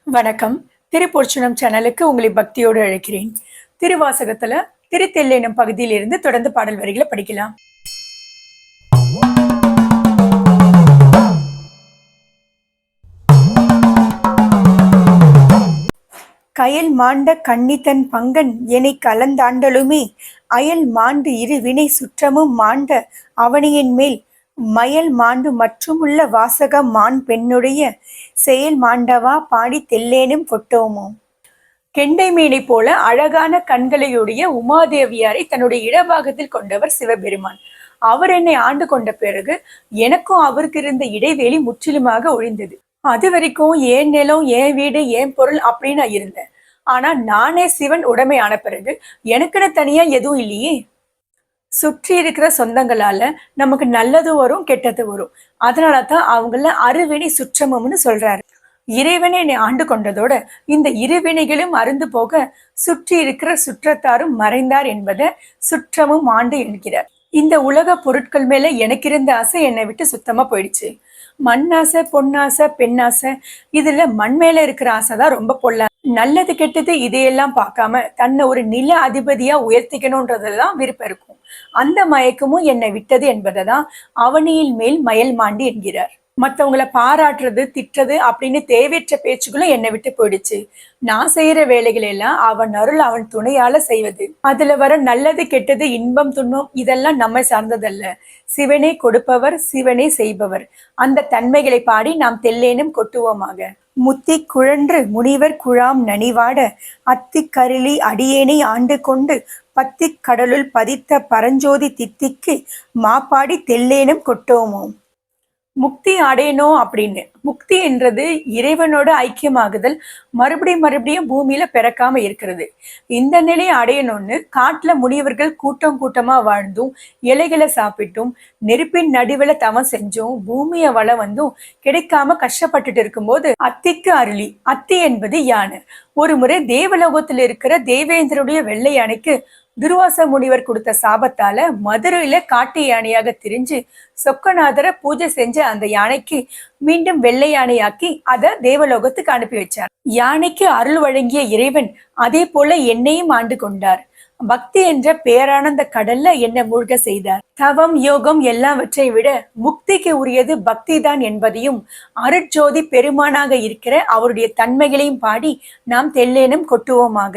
வணக்கம். திருப்பொற்சுனம் சேனலுக்கு உங்களை பக்தியோடு அழைக்கிறேன். திருவாசகத்துல திருத்தெல்லை எனும் பகுதியிலிருந்து தொடர்ந்து பாடல் வரிகளை படிக்கலாம். கயல் மாண்ட கன்னித்தன் பங்கன் எனை கலந்தாண்டலுமே அயல் மாண்டு இரு வினை சுற்றமும் மாண்ட அவனியின் மேல் மயல் மாண்டு மற்றுமுள்ள வாசகம் மான் பெண்ணுடைய செயல் மாண்டவா பாடி தெல்லேனும் கொட்டோமோ. கெண்டை மீனை போல அழகான கண்களையுடைய உமாதேவியாரை தன்னுடைய இடபாகத்தில் கொண்டவர் சிவபெருமான். அவர் என்னை ஆண்டு கொண்ட பிறகு எனக்கும் அவருக்கு இருந்த இடைவெளி முற்றிலுமாக ஒழிந்தது. அது வரைக்கும் ஏன் நிலம், ஏன் வீடு, ஏன் பொருள் அப்படின்னு நான் இருந்தேன். ஆனா நானே சிவன் உடைமை ஆன பிறகு எனக்குன்னு தனியா எதுவும் இல்லையே. சுற்றி இருக்கிற சொந்தங்களால நமக்கு நல்லது வரும், கெட்டது வரும். அதனாலதான் அவங்கள அருவினை சுற்றமும்னு சொல்றாரு. இறைவனை என்னை ஆண்டு கொண்டதோட இந்த இருவினைகளும் அருந்து போக சுற்றி இருக்கிற சுற்றத்தாரும் மறைந்தார் என்பதை சுற்றமும் ஆண்டு என்கிறார். இந்த உலக பொருட்கள் மேல எனக்கு இருந்த ஆசை என்னை விட்டு சுத்தமா போயிடுச்சு. மண்ணாசை, பொன்னாசை, பெண்ணாசை, இதுல மண் மேல இருக்கிற ஆசைதான் ரொம்ப பொல்ல. நல்லது கெட்டது இதையெல்லாம் பார்க்காம தன்னை ஒரு நில அதிபதியா உயர்த்திக்கணும்ன்றதுதான் விருப்பம் இருக்கும். அந்த மயக்கமும் என்னை விட்டது என்பதை தான் அவனியில் மேல் மயல் மாண்டி என்கிறார். மற்றவங்களை பாராட்டுறது, திட்டுறது அப்படின்னு தேவையற்ற பேச்சுகளும் என்னை விட்டு போயிடுச்சு. நான் செய்யற வேலைகள் எல்லாம் அவன் அருள், அவன் துணையால செய்வது. அதுல வர நல்லது கெட்டது, இன்பம் துன்பம் இதெல்லாம் நம்மை சார்ந்ததல்ல. சிவனே கொடுப்பவர், சிவனே செய்பவர். அந்த தன்மைகளை பாடி நாம் தெல்லேனும் கொட்டுவோமாக. முத்தி குழன்று முனிவர் குழாம் நனிவாட அத்தி கருளி அடியேனை ஆண்டு கொண்டு பத்தி கடலுள் பதித்த பரஞ்சோதி தித்திக்கு மாப்பாடி தெல்லேனும் கொட்டோமோ. முக்தி அடையணும் அப்படின்னு, முக்தி என்றது இறைவனோட ஐக்கியமாகுதல், மறுபடியும் பூமியில பிறக்காம இருக்கிறது. இந்த நிலையை அடையணும்னு காட்டுல முனிவர்கள் கூட்டம் கூட்டமா வாழ்ந்தும் இலைகளை சாப்பிட்டும் நெருப்பின் நடுவில் தவம் செஞ்சும் பூமியை வளம் வந்தும் கிடைக்காம கஷ்டப்பட்டுட்டு இருக்கும்போது அத்திக்கு அருளி, அத்தி என்பது யானை. ஒரு முறை தேவலோகத்தில் இருக்கிற தேவேந்திரனுடைய வெள்ளை யானைக்கு துர்வாச முனிவர் கொடுத்த சாபத்தால மதுரையில காட்டு யானையாக திரிஞ்சு சொக்கநாதரை பூஜை செஞ்ச அந்த யானைக்கு மீண்டும் வெள்ளை யானையாக்கி அதை தேவலோகத்துக்கு அனுப்பி வச்சார். யானைக்கு அருள் வழங்கிய இறைவன் அதே போல என்னையும் ஆண்டு கொண்டார். பக்தி என்ற பேரானந்த கடல்ல என்னை மூழ்க செய்தார். தவம், யோகம் எல்லாவற்றை விட முக்திக்கு உரியது பக்தி தான் என்பதையும் அருட்ஜோதி பெருமானாக இருக்கிற அவருடைய தன்மைகளையும் பாடி நாம் தெல்லேனும் கொட்டுவோமாக.